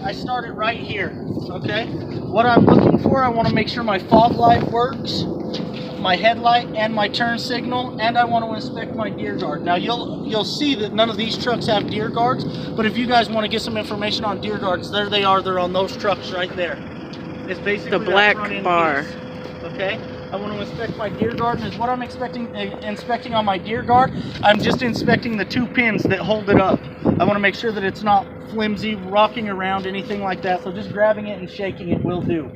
I start it right here, okay? What I'm looking for, I want to make sure my fog light works, my headlight and my turn signal, and I want to inspect my deer guard. Now you'll see that none of these trucks have deer guards, but if you guys want to get some information on deer guards, there they are. They're on those trucks right there. It's basically the black bar. Piece, okay? I want to inspect my deer guard, and is what I'm inspecting on my deer guard. I'm just inspecting the 2 pins that hold it up. I want to make sure that it's not flimsy, rocking around, anything like that. So just grabbing it and shaking it will do.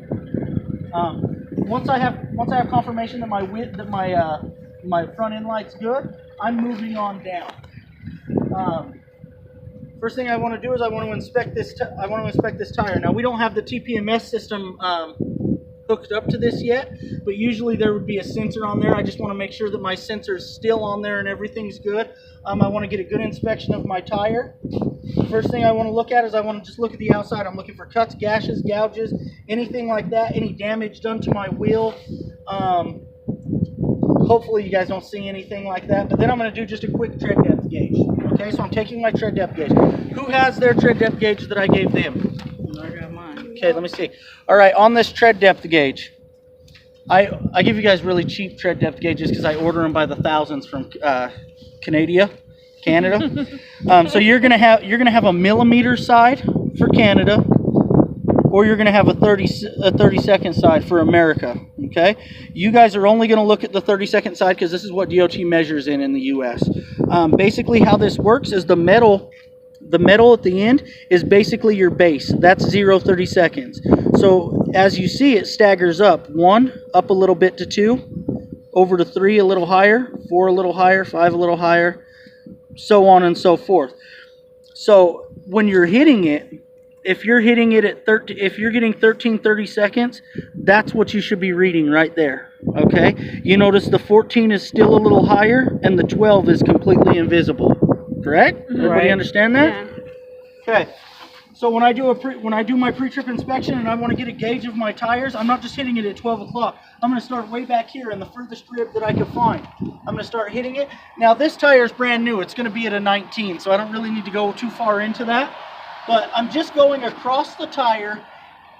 Once I have confirmation that my front end light's good, I'm moving on down. First thing I want to do is I want to inspect this tire. Now we don't have the TPMS system hooked up to this yet, but usually there would be a sensor on there. I just want to make sure that my sensor's still on there and everything's good. I want to get a good inspection of my tire. First thing I want to look at is I want to just look at the outside. I'm looking for cuts, gashes, gouges, anything like that, any damage done to my wheel. Hopefully you guys don't see anything like that, but then I'm going to do just a quick tread depth gauge. Okay, so I'm taking my tread depth gauge. Who has their tread depth gauge that I gave them? I got mine. Okay, let me see. All right, on this tread depth gauge, I give you guys really cheap tread depth gauges because I order them by the thousands from Canada. So you're gonna have a millimeter side for Canada, or you're gonna have a 30-second side for America. Okay, you guys are only gonna look at the 30-second side because this is what DOT measures in the U.S. Basically, how this works is the metal at the end is basically your base. That's 0 30 seconds. So as you see, it staggers up. 1, up a little bit to 2, over to 3 a little higher, 4 a little higher, 5 a little higher, so on and so forth. So when you're hitting it, if you're hitting it at if you're getting 13 30 seconds, that's what you should be reading right there. Okay? You notice the 14 is still a little higher and the 12 is completely invisible. Correct? Everybody understand that? Yeah. Okay. So when I do my pre-trip inspection and I want to get a gauge of my tires, I'm not just hitting it at 12 o'clock. I'm going to start way back here in the furthest rib that I can find. I'm going to start hitting it. Now this tire is brand new. It's going to be at a 19, so I don't really need to go too far into that. But I'm just going across the tire,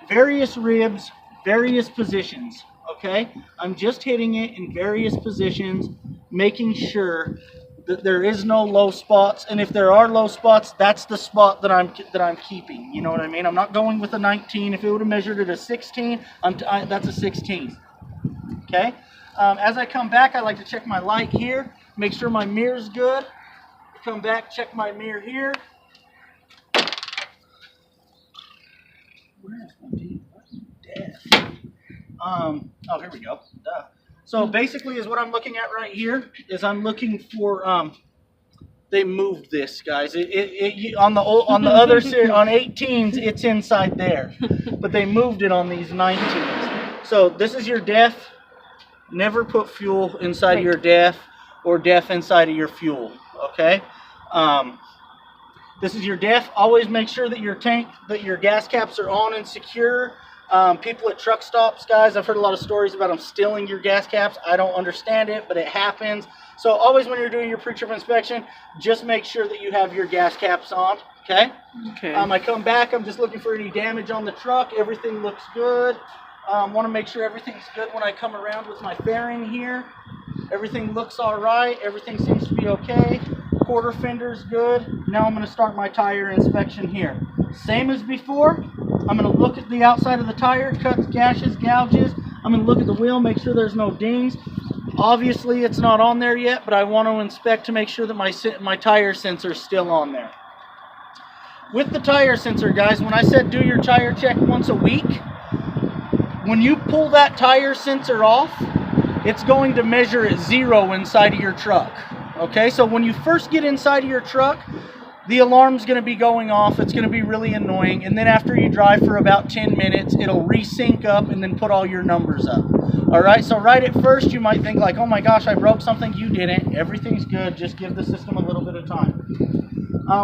various ribs, various positions. Okay? I'm just hitting it in various positions, making sure that there is no low spots, and if there are low spots, that's the spot that I'm keeping. You know what I mean? I'm not going with a 19. If it would have measured at a 16, that's a 16. Okay. As I come back, I like to check my light here, make sure my mirror's good. Come back, check my mirror here. Where is my teeth? Oh, here we go. Duh. So basically is what I'm looking at right here is I'm looking for, they moved this, guys. On the other on 18s, it's inside there, but they moved it on these 19s. So this is your def. Never put fuel inside of your def or def inside of your fuel, okay? This is your def. Always make sure that your gas caps are on and secure. People at truck stops, guys, I've heard a lot of stories about them stealing your gas caps. I don't understand it, but it happens. So always when you're doing your pre-trip inspection, just make sure that you have your gas caps on, okay? Okay. I come back, I'm just looking for any damage on the truck. Everything looks good. Want to make sure everything's good when I come around with my fairing here. Everything looks all right. Everything seems to be okay. Quarter fender's good. Now I'm going to start my tire inspection here. Same as before. I'm going to look at the outside of the tire, cuts, gashes, gouges. I'm going to look at the wheel, make sure there's no dings. Obviously, it's not on there yet, but I want to inspect to make sure that my tire sensor is still on there. With the tire sensor, guys, when I said do your tire check once a week, when you pull that tire sensor off, it's going to measure at 0 inside of your truck. Okay, so when you first get inside of your truck, the alarm's going to be going off. It's going to be really annoying. And then after you drive for about 10 minutes, it'll resync up and then put all your numbers up. All right, so right at first, you might think like, oh my gosh, I broke something. You didn't. Everything's good. Just give the system a little bit of time.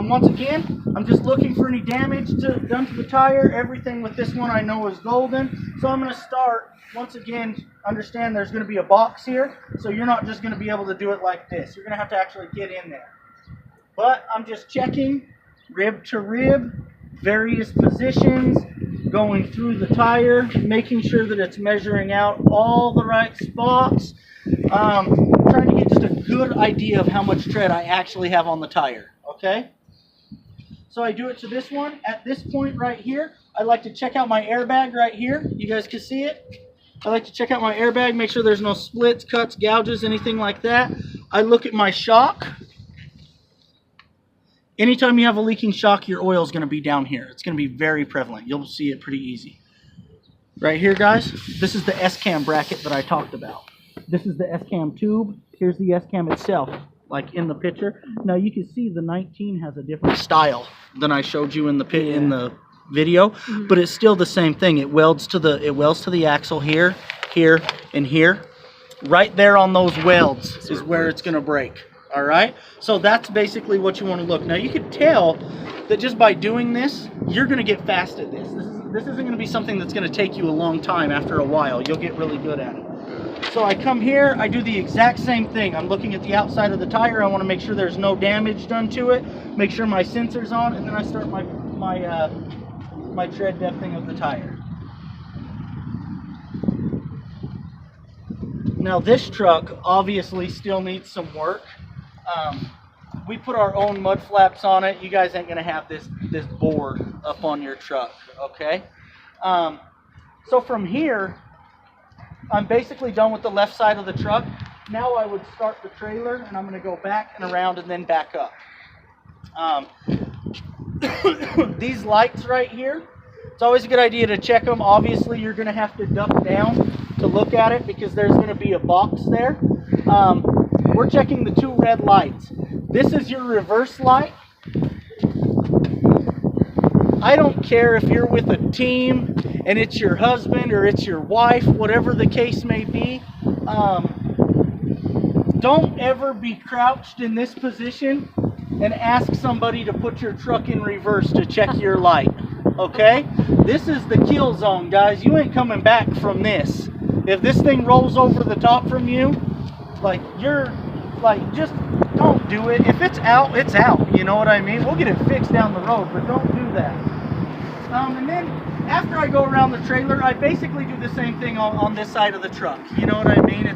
Once again, I'm just looking for any damage done to the tire. Everything with this one I know is golden. So I'm going to start, once again, understand there's going to be a box here. So you're not just going to be able to do it like this. You're going to have to actually get in there. But I'm just checking rib to rib, various positions, going through the tire, making sure that it's measuring out all the right spots, trying to get just a good idea of how much tread I actually have on the tire, okay? So I do it to this one. At this point right here, I like to check out my airbag right here. You guys can see it. I like to check out my airbag, make sure there's no splits, cuts, gouges, anything like that. I look at my shock. Anytime you have a leaking shock, your oil is going to be down here. It's going to be very prevalent. You'll see it pretty easy. Right here, guys, this is the S-cam bracket that I talked about. This is the S-cam tube. Here's the S-cam itself, like in the picture. Now you can see the 19 has a different style than I showed you in the video, but it's still the same thing. It welds to the axle here, here, and here. Right there on those welds is where it's going to break. All right, so that's basically what you want to look. Now you can tell that just by doing this, you're going to get fast at this. This isn't going to be something that's going to take you a long time. After a while, you'll get really good at it. So I come here, I do the exact same thing. I'm looking at the outside of the tire. I want to make sure there's no damage done to it. Make sure my sensor's on, and then I start my tread depthing of the tire. Now this truck obviously still needs some work. We put our own mud flaps on it. You guys ain't gonna have this board up on your truck, okay? So from here, I'm basically done with the left side of the truck. Now I would start the trailer, and I'm gonna go back and around and then back up. These lights right here, it's always a good idea to check them. Obviously, you're gonna have to duck down to look at it because there's gonna be a box there. We're checking the 2 red lights. This is your reverse light. I don't care if you're with a team and it's your husband or it's your wife, whatever the case may be. Don't ever be crouched in this position and ask somebody to put your truck in reverse to check your light, okay? This is the kill zone, guys. You ain't coming back from this. If this thing rolls over the top from you, just don't do it. If it's out, it's out. You know what I mean? We'll get it fixed down the road, but don't do that. And then after I go around the trailer, I basically do the same thing on this side of the truck. You know what I mean?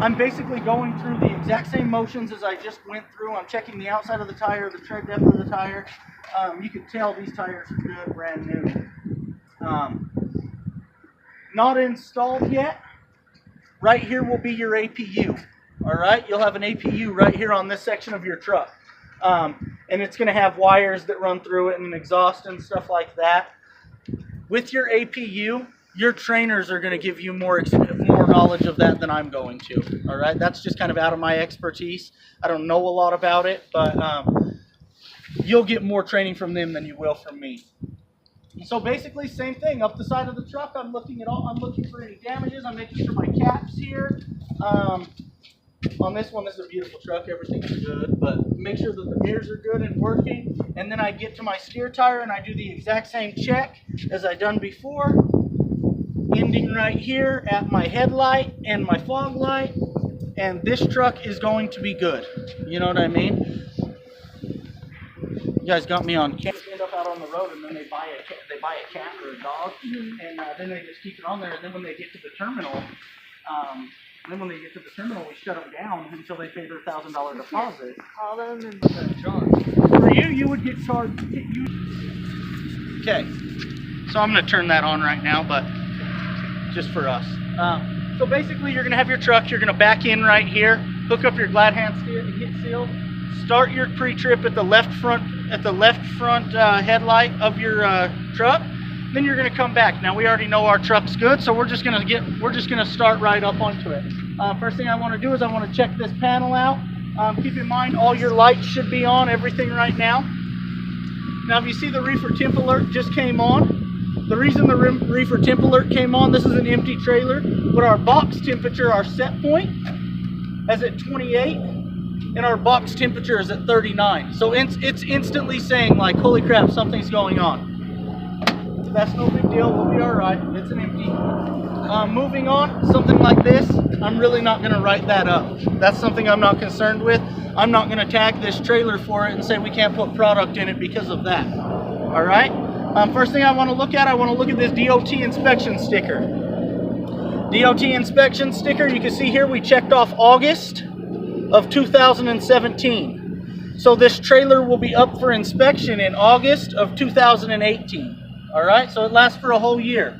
I'm basically going through the exact same motions as I just went through. I'm checking the outside of the tire, the tread depth of the tire. You can tell these tires are good, brand new. Not installed yet. Right here will be your APU. All right, you'll have an APU right here on this section of your truck. And it's going to have wires that run through it and an exhaust and stuff like that. With your APU, your trainers are going to give you more knowledge of that than I'm going to. All right, that's just kind of out of my expertise. I don't know a lot about it, but you'll get more training from them than you will from me. So basically, same thing. Up the side of the truck, I'm looking for any damages. I'm making sure my cap's here. On this one, this is a beautiful truck. Everything's good, but make sure that the mirrors are good and working. And then I get to my steer tire and I do the exact same check as I done before. Ending right here at my headlight and my fog light. And this truck is going to be good. You know what I mean? You guys got me on camera. End up out on the road and then they buy a cat or a dog, and then they just keep it on there. And then when they get to the terminal, we shut them down until they pay their $1,000 deposit. Call them and get charged. For you would get charged. Okay, so I'm going to turn that on right now, but just for us. So basically, you're going to have your truck. You're going to back in right here, hook up your glad hand seal, start your pre-trip at the left front headlight of your truck. Then you're going to come back. Now we already know our truck's good, so we're just going to start right up onto it. First thing I want to do is I want to check this panel out. Keep in mind all your lights should be on, everything right now. Now if you see the reefer temp alert just came on, the reason the reefer temp alert came on, this is an empty trailer, but our box temperature, our set point, is at 28, and our box temperature is at 39. So it's instantly saying like, holy crap, something's going on. That's no big deal, we'll be all right, it's an empty. Moving on, something like this, I'm really not gonna write that up. That's something I'm not concerned with. I'm not going to tag this trailer for it and say we can't put product in it because of that. All right. First thing I want to look at, this DOT inspection sticker. DOT inspection sticker, you can see here we checked off August of 2017. So this trailer will be up for inspection in August of 2018. All right, so it lasts for a whole year.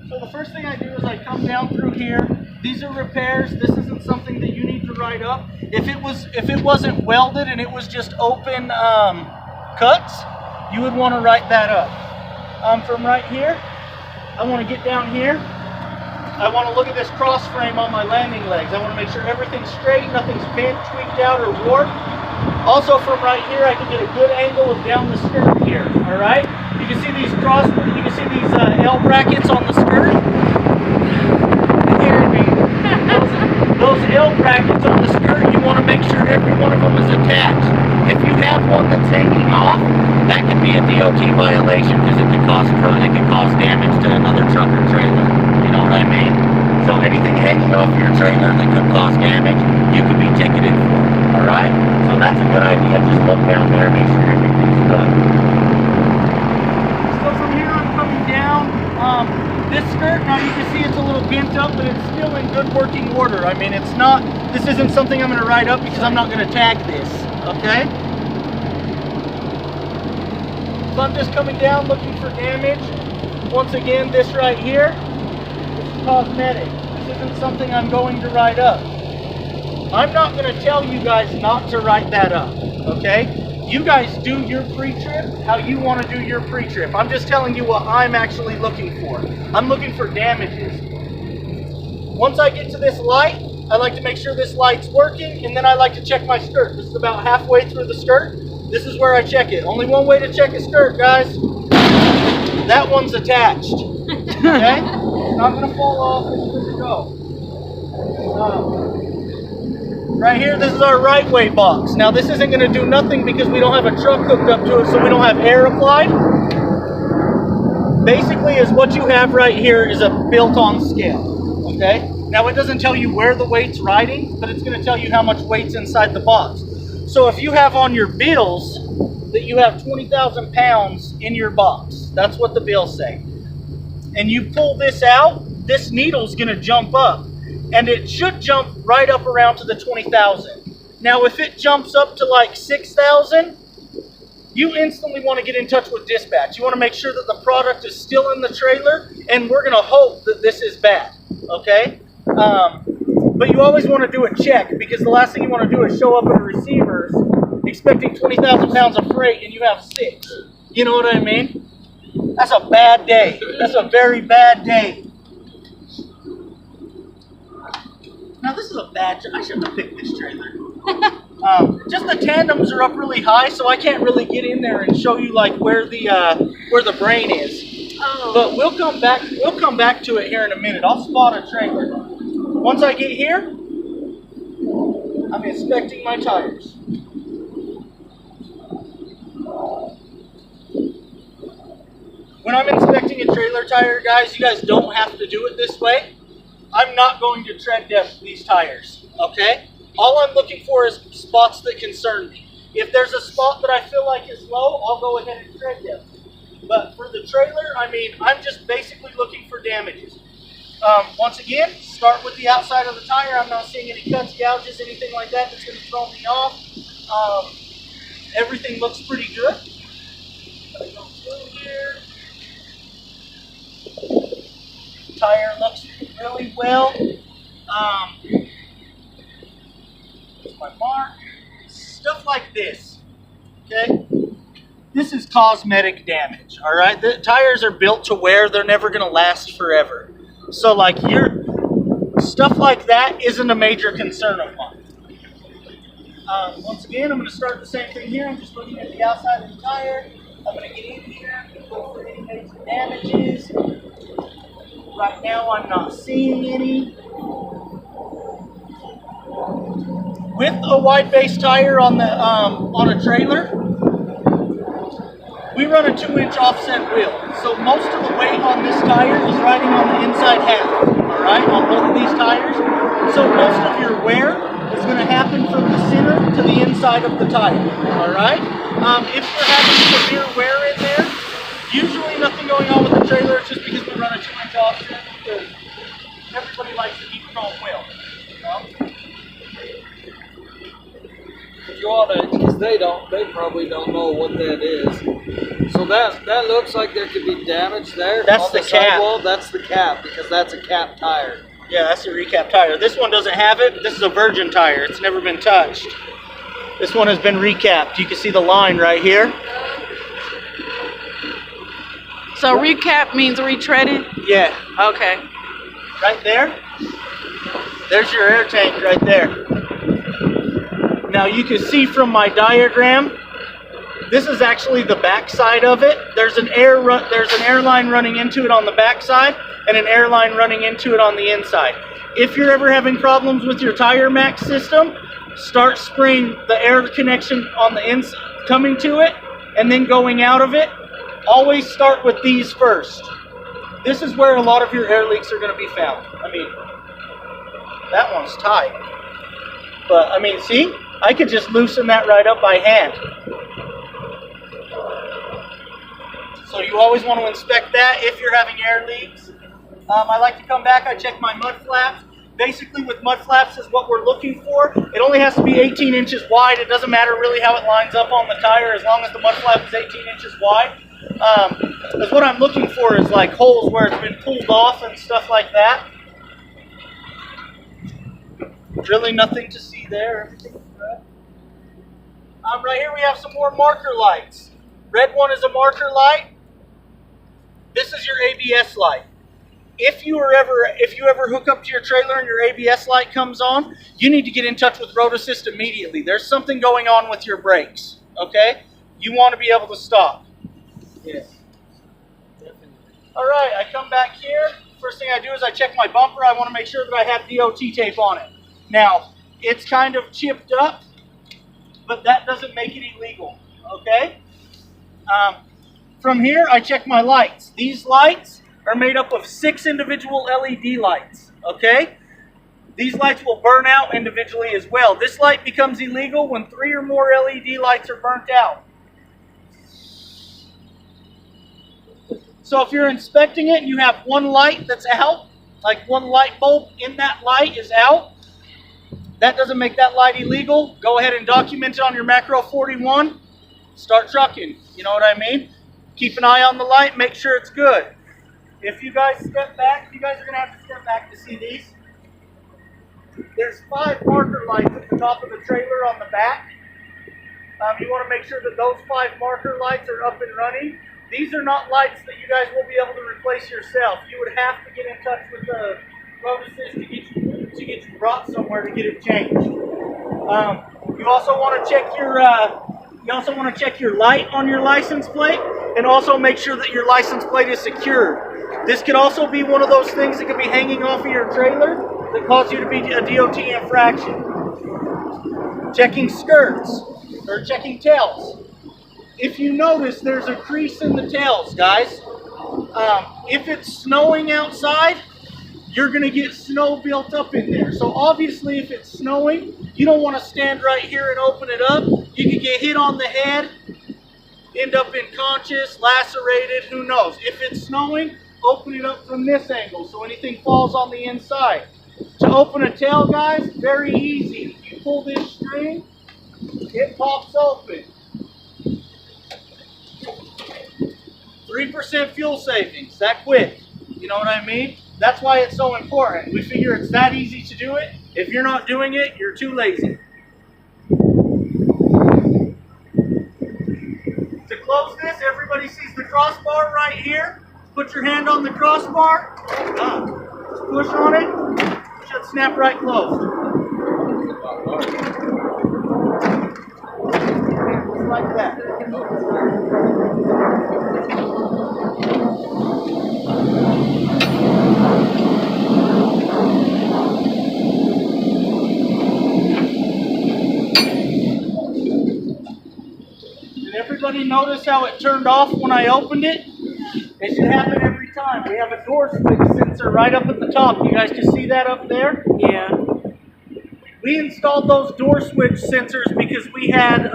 So the first thing I do is I come down through here. These are repairs. This isn't something that you need to write up. If it wasn't welded and it was just open cuts, you would want to write that up. From right here, I want to get down here. I want to look at this cross frame on my landing legs. I want to make sure everything's straight, nothing's bent, tweaked out, or warped. Also from right here, I can get a good angle of down the skirt here. All right. You can see these L brackets on the skirt. Those L brackets on the skirt, you want to make sure every one of them is attached. If you have one that's hanging off, that can be a DOT violation because it can cause damage to another truck or trailer. You know what I mean? So anything hanging off your trailer that could cause damage, you could be ticketed for. All right? So that's a good idea. Just look down there and make sure everything's done. So from here I'm coming down. This skirt, now you can see it's a little bent up, but it's still in good working order. I mean, this isn't something I'm going to write up because I'm not going to tag this. Okay? So I'm just coming down looking for damage. Once again, this right here, this is cosmetic. This isn't something I'm going to write up. I'm not going to tell you guys not to write that up, okay? You guys do your pre-trip how you want to do your pre-trip. I'm just telling you what I'm actually looking for. I'm looking for damages. Once I get to this light, I like to make sure this light's working, and then I like to check my skirt. This is about halfway through the skirt. This is where I check it. Only one way to check a skirt, guys. That one's attached. Okay? It's not going to fall off. It's good to go. Right here, this is our right way box. Now, this isn't going to do nothing because we don't have a truck hooked up to it, so we don't have air applied. Basically, is what you have right here is a built-on scale. Okay? Now, it doesn't tell you where the weight's riding, but it's going to tell you how much weight's inside the box. So if you have on your bills that you have 20,000 pounds in your box, that's what the bills say, and you pull this out, this needle's going to jump up, and it should jump right up around to the 20,000. Now, if it jumps up to like 6,000, you instantly want to get in touch with dispatch. You want to make sure that the product is still in the trailer, and we're going to hope that this is bad, okay? But you always want to do a check, because the last thing you want to do is show up at a receiver's expecting 20,000 pounds of freight and you have 6. You know what I mean? That's a bad day. That's a very bad day. Now this is a bad, I shouldn't have picked this trailer. Just the tandems are up really high, so I can't really get in there and show you like where the brain is. Oh. But we'll come back to it here in a minute. I'll spot a trailer. Once I get here, I'm inspecting my tires. When I'm inspecting a trailer tire, guys, you guys don't have to do it this way. I'm not going to tread depth these tires, okay? All I'm looking for is spots that concern me. If there's a spot that I feel like is low, I'll go ahead and tread depth. But for the trailer, I mean, I'm just basically looking for damages. Once again, start with the outside of the tire. I'm not seeing any cuts, gouges, anything like that that's going to throw me off. Everything looks pretty good. I go through here. Tire looks really well. Here's my mark. Stuff like this. Okay? This is cosmetic damage. All right? The tires are built to wear. They're never going to last forever. So, like, stuff like that isn't a major concern of mine. Once again, I'm going to start the same thing here. I'm just looking at the outside of the tire. I'm going to get in here, look for any major damages. Right now, I'm not seeing any. With a wide base tire on a trailer, we run a 2-inch offset wheel. So most of the weight on this tire is riding on the inside half, all right, on both of these tires. So most of your wear is going to happen from the center to the inside of the tire. All right? If you're having severe wear in there, usually nothing going on with the trailer. It's just because we run a 2-inch offset because everybody likes to keep chrome wheel. You know? You ought to, because they probably don't know what that is. So that looks like there could be damage there. That's on the the cap. sidewall. That's the cap, because that's a cap tire. Yeah, that's the recap tire. This one doesn't have it. This is a virgin tire. It's never been touched. This one has been recapped. You can see the line right here. So recap means retreaded? Yeah. Okay. Right there. There's your air tank right there. Now you can see from my diagram, this is actually the back side of it. There's an air line running into it on the back side and an air line running into it on the inside. If you're ever having problems with your Tire Max system, start spraying the air connection on the inside, coming to it and then going out of it. Always start with these first. This is where a lot of your air leaks are going to be found. I mean, that one's tight. But, I mean, see? I could just loosen that right up by hand. So you always want to inspect that if you're having air leaks. I like to come back, I check my mud flaps. Basically with mud flaps is what we're looking for. It only has to be 18 inches wide. It doesn't matter really how it lines up on the tire as long as the mud flap is 18 inches wide. Because what I'm looking for is like holes where it's been pulled off and stuff like that. Really nothing to see there. Everything's good. Right here we have some more marker lights. Red one is a marker light. This is your ABS light. If you ever hook up to your trailer and your ABS light comes on, you need to get in touch with Road Assist immediately. There's something going on with your brakes. Okay? You want to be able to stop. Yes. Definitely. All right, I come back here. First thing I do is I check my bumper. I want to make sure that I have DOT tape on it. Now, it's kind of chipped up, but that doesn't make it illegal. Okay? From here, I check my lights. These lights are made up of 6 individual LED lights. Okay? These lights will burn out individually as well. This light becomes illegal when 3 or more LED lights are burnt out. So if you're inspecting it and you have one light that's out, like one light bulb in that light is out, that doesn't make that light illegal. Go ahead and document it on your Macro 41. Start trucking. You know what I mean? Keep an eye on the light. Make sure it's good. If you guys step back, you guys are going to have to step back to see these. There's 5 marker lights at the top of the trailer on the back. You want to make sure that those 5 marker lights are up and running. These are not lights that you guys will be able to replace yourself. You would have to get in touch with the Road Assist to get you brought somewhere to get it changed. You also want to check your light on your license plate, and also make sure that your license plate is secured. This could also be one of those things that could be hanging off of your trailer that cause you to be a DOT infraction. Checking skirts or checking tails. If you notice, there's a crease in the tails, guys. If it's snowing outside, you're going to get snow built up in there. So obviously, if it's snowing, you don't want to stand right here and open it up. You could get hit on the head, end up unconscious, lacerated, who knows. If it's snowing, open it up from this angle so anything falls on the inside. To open a tail, guys, very easy. You pull this string, it pops open. 3% fuel savings, that quick. You know what I mean? That's why it's so important. We figure it's that easy to do it. If you're not doing it, you're too lazy. To close this, everybody sees the crossbar right here. Put your hand on the crossbar. Push on it. It should snap right closed. Just like that. Did everybody notice how it turned off when I opened it? It should happen every time. We have a door switch sensor right up at the top. You guys can see that up there? Yeah. We installed those door switch sensors because we had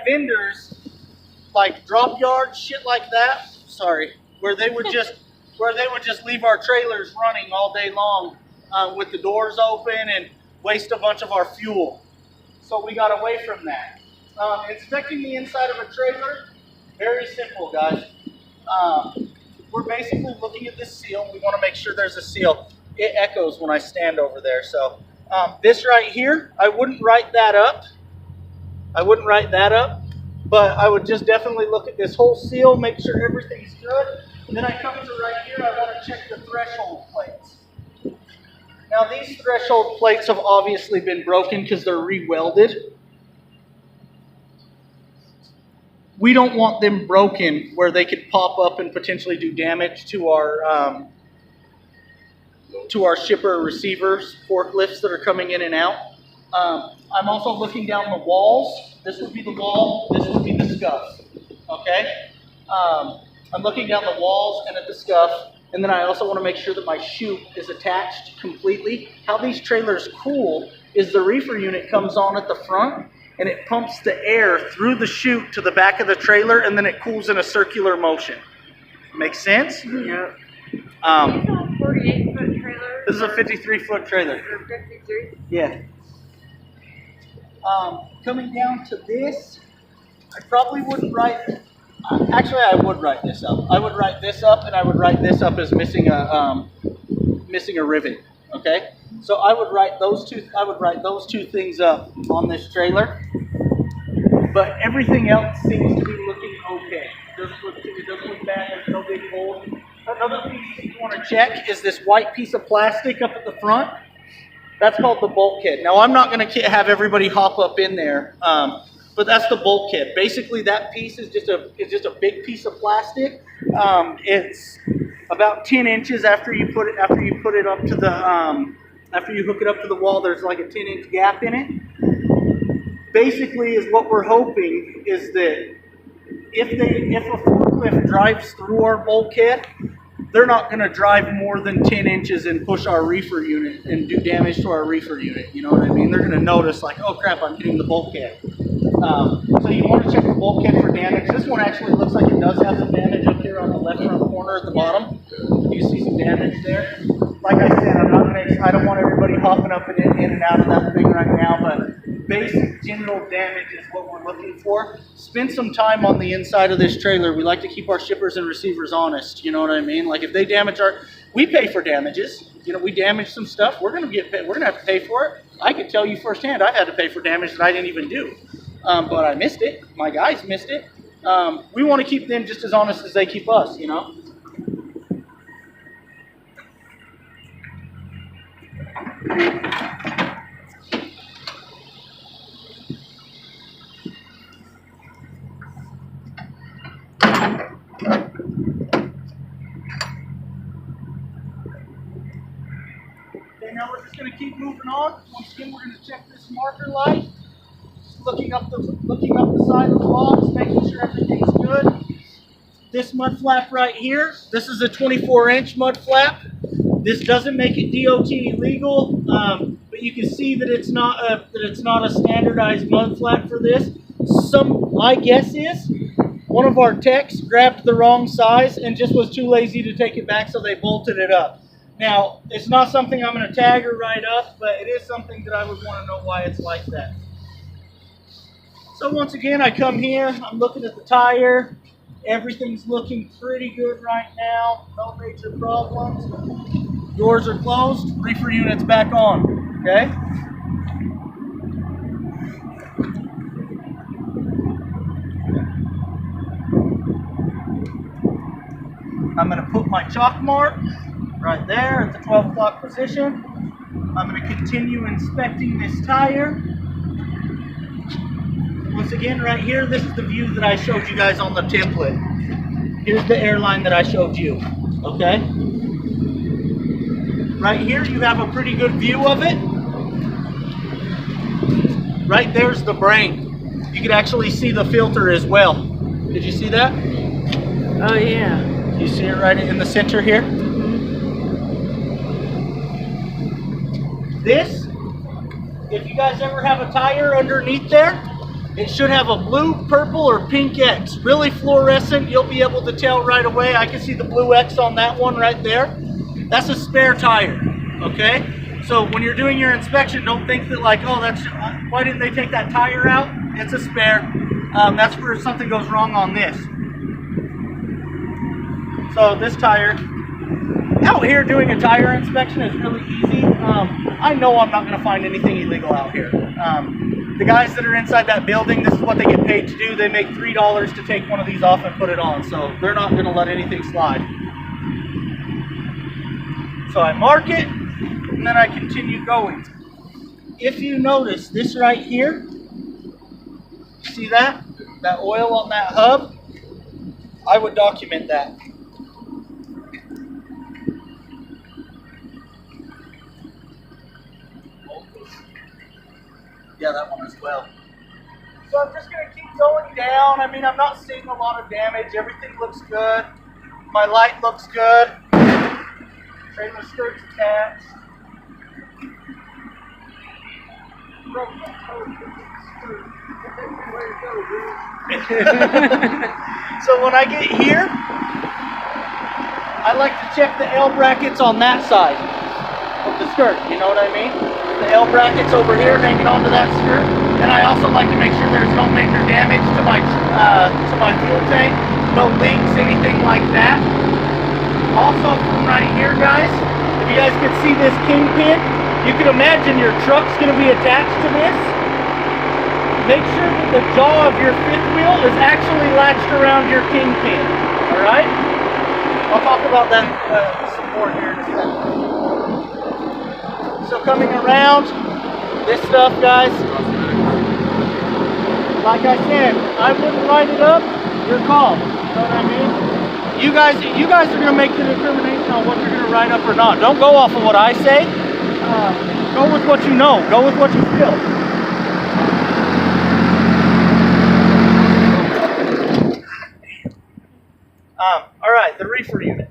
vendors like drop yards, shit like that. Sorry, where they would just leave our trailers running all day long with the doors open and waste a bunch of our fuel. So we got away from that. Inspecting the inside of a trailer, very simple, guys. We're basically looking at this seal. We want to make sure there's a seal. It echoes when I stand over there. So this right here, I wouldn't write that up. But I would just definitely look at this whole seal, make sure everything's good. And then I come to right here, I want to check the threshold plates. Now these threshold plates have obviously been broken because they're re-welded. We don't want them broken where they could pop up and potentially do damage to our shipper receivers, forklifts that are coming in and out. I'm also looking down the walls. This would be the wall, this would be the scuff, okay? I'm looking down the walls and at the scuff, and then I also want to make sure that my chute is attached completely. How these trailers cool is the reefer unit comes on at the front, and it pumps the air through the chute to the back of the trailer, and then it cools in a circular motion. Makes sense? Yeah. 48-foot trailer. This is a 53-foot trailer. Or 53. Yeah. Coming down to this, I probably wouldn't write. Actually, I would write this up. I would write this up, and I would write this up as missing a rivet. Okay. So I would write those two. I would write those two things up on this trailer. But everything else seems to be looking okay. It doesn't look bad. There's no big hole. Another piece you want to check is this white piece of plastic up at the front. That's called the bulkhead. Now, I'm not going to have everybody hop up in there, but that's the bulkhead. Basically, that piece is just a big piece of plastic. It's about 10 inches after you hook it up to the wall. There's like a 10-inch gap in it. Basically, is what we're hoping is that if a forklift drives through our bulkhead, they're not going to drive more than 10 inches and push our reefer unit and do damage to our reefer unit. You know what I mean? They're going to notice like, oh crap, I'm hitting the bulkhead. So you want to check the bulkhead for damage. This one actually looks like it does have some damage up here on the left front corner at the bottom. You see some damage there. Like I said, I don't want everybody hopping up and in and out of that thing right now, but basic general damage is what we're looking for. Spend some time on the inside of this trailer. We like to keep our shippers and receivers honest. You know what I mean? Like if they damage we pay for damages. You know, we damage some stuff. We're gonna have to pay for it. I can tell you firsthand, I've had to pay for damage that I didn't even do, but I missed it. My guys missed it. We want to keep them just as honest as they keep us. You know. Now we're just going to keep moving on. Once again, we're going to check this marker light. Just looking up the side of the box, making sure everything's good. This mud flap right here, this is a 24-inch mud flap. This doesn't make it DOT illegal, but you can see that it's not a standardized mud flap for this. My guess is one of our techs grabbed the wrong size and just was too lazy to take it back, so they bolted it up. Now, it's not something I'm going to tag or write up, but it is something that I would want to know why it's like that. So once again, I come here, I'm looking at the tire. Everything's looking pretty good right now. No major problems. Doors are closed. Reefer unit's back on. Okay? I'm going to put my chalk mark right there at the 12 o'clock position. I'm going to continue inspecting this tire. Once again, right here, this is the view that I showed you guys on the template. Here's the airline that I showed you, okay? Right here, you have a pretty good view of it. Right there's the brain. You can actually see the filter as well. Did you see that? Oh yeah. You see it right in the center here? This, if you guys ever have a tire underneath there, it should have a blue, purple, or pink X. Really fluorescent, you'll be able to tell right away. I can see the blue X on that one right there. That's a spare tire, okay? So when you're doing your inspection, don't think that like, oh, that's, why didn't they take that tire out? It's a spare. That's where something goes wrong on this. So this tire, out here doing a tire inspection is really easy. I know I'm not going to find anything illegal out here. The guys that are inside that building, this is what they get paid to do. They make $3 to take one of these off and put it on, so they're not going to let anything slide. So I mark it, and then I continue going. If you notice this right here, see that? That oil on that hub? I would document that. Yeah, that one as well. So I'm just going to keep going down. I mean, I'm not seeing a lot of damage. Everything looks good. My light looks good. Trailer skirt's attached. So when I get here, I like to check the L brackets on that side of the skirt. You know what I mean? The L brackets over here hanging onto that skirt, and I also like to make sure there's no major damage to my fuel tank, no leaks, anything like that. Also from right here, guys, if you guys can see this kingpin, you can imagine your truck's going to be attached to this. Make sure that the jaw of your fifth wheel is actually latched around your kingpin. All right? I'll talk about that some more here in a second. So coming around, this stuff, guys, like I said, I wouldn't write it up, your call, you know what I mean? You guys are going to make the determination on what you're going to write up or not. Don't go off of what I say, go with what you know, go with what you feel. All right, the reefer unit.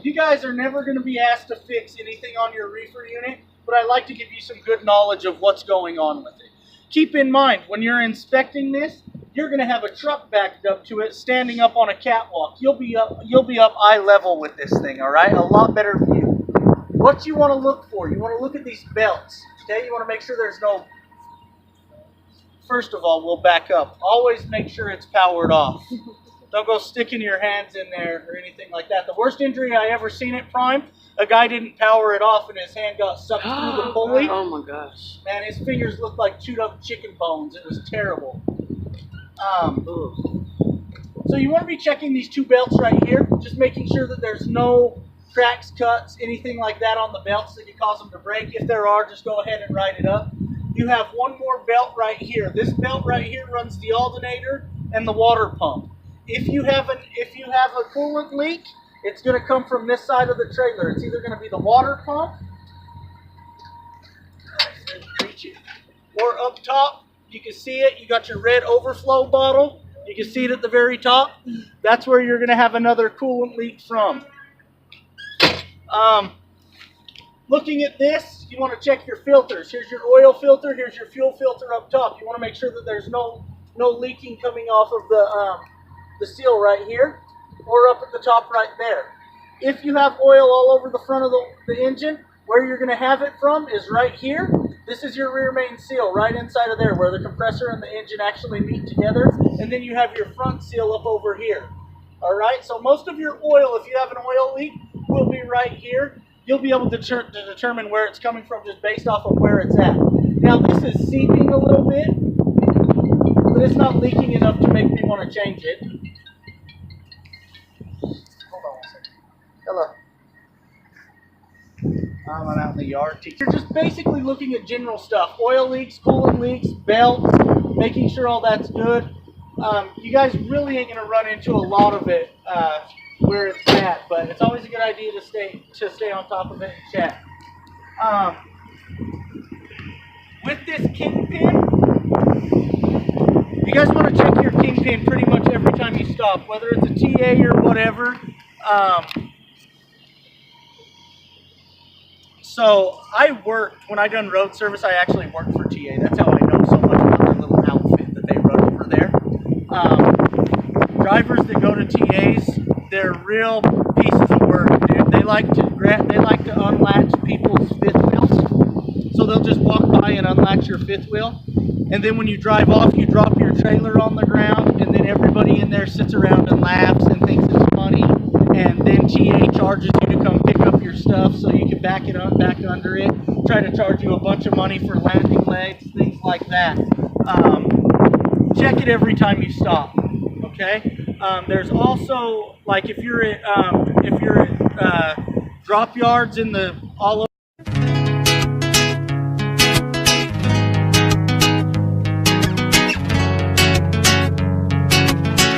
You guys are never going to be asked to fix anything on your reefer unit, but I like to give you some good knowledge of what's going on with it. Keep in mind, when you're inspecting this, you're going to have a truck backed up to it, standing up on a catwalk. You'll be up eye level with this thing, all right? A lot better view. What you want to look for, you want to look at these belts, okay? You want to make sure there's no... First of all, we'll back up. Always make sure it's powered off. Don't go sticking your hands in there or anything like that. The worst injury I ever seen at Prime, a guy didn't power it off and his hand got sucked through the pulley. Oh my gosh. Man, his fingers looked like chewed up chicken bones. It was terrible. So you want to be checking these two belts right here, just making sure that there's no cracks, cuts, anything like that on the belts that could cause them to break. If there are, just go ahead and write it up. You have one more belt right here. This belt right here runs the alternator and the water pump. If you have a coolant leak, it's going to come from this side of the trailer. It's either going to be the water pump or up top. You can see it. You got your red overflow bottle. You can see it at the very top. That's where you're going to have another coolant leak from. Looking at this, you want to check your filters. Here's your oil filter. Here's your fuel filter up top. You want to make sure that there's no leaking coming off of the seal right here or up at the top right there. If you have oil all over the front of the engine, where you're going to have it from is right here. This is your rear main seal right inside of there where the compressor and the engine actually meet together. And then you have your front seal up over here. All right, so most of your oil, if you have an oil leak, will be right here. You'll be able to determine where it's coming from just based off of where it's at. Now this is seeping a little bit, but it's not leaking enough to make me want to change it. Hold on one second. Hello. I'm out in the yard. You're just basically looking at general stuff. Oil leaks, coolant leaks, belts, making sure all that's good. You guys really ain't going to run into a lot of it where it's at, but it's always a good idea to stay on top of it and check. With this kingpin, you guys want to check your kingpin pretty much every time you stop, whether it's a TA or whatever. So I worked, when I done road service, I actually worked for TA. That's how I know so much about their little outfit that they run over there. Drivers that go to TAs, they're real pieces of work, dude. They like to unlatch people's fifth wheels. So they'll just walk by and unlatch your fifth wheel. And then when you drive off, you drop your trailer on the ground, and then everybody in there sits around and laughs and thinks it's funny. And then TA charges you to come pick up your stuff so you can back it up, back under it. Try to charge you a bunch of money for landing legs, things like that. Check it every time you stop. Okay. There's also, like, if you're at drop yards in the all over